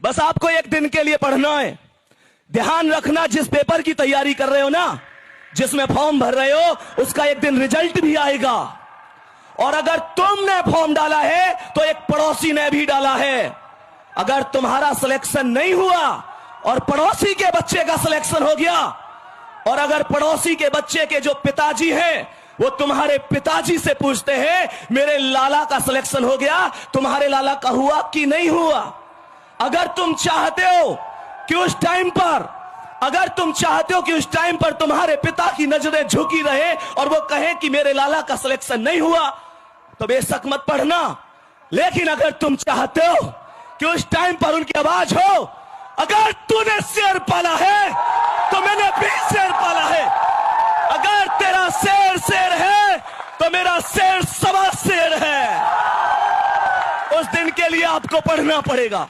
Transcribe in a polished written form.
बस आपको एक दिन के लिए पढ़ना है। ध्यान रखना, जिस पेपर की तैयारी कर रहे हो ना, जिसमें फॉर्म भर रहे हो, उसका एक दिन रिजल्ट भी आएगा। और अगर तुमने फॉर्म डाला है तो एक पड़ोसी ने भी डाला है। अगर तुम्हारा सिलेक्शन नहीं हुआ और पड़ोसी के बच्चे का सिलेक्शन हो गया, और अगर पड़ोसी के बच्चे के जो पिताजी हैं वो तुम्हारे पिताजी से पूछते हैं मेरे लाला का सिलेक्शन हो गया, तुम्हारे लाला का हुआ कि नहीं हुआ, अगर तुम चाहते हो कि उस टाइम पर तुम्हारे पिता की नजरें झुकी रहे और वो कहें कि मेरे लाला का सिलेक्शन नहीं हुआ, तो बेशक मत पढ़ना। लेकिन अगर तुम चाहते हो कि उस टाइम पर उनकी आवाज हो, अगर तूने शेर पाला है तो मैंने भी शेर पाला है, अगर तेरा शेर शेर है तो मेरा शेर सवा शेर है, उस दिन के लिए आपको पढ़ना पड़ेगा।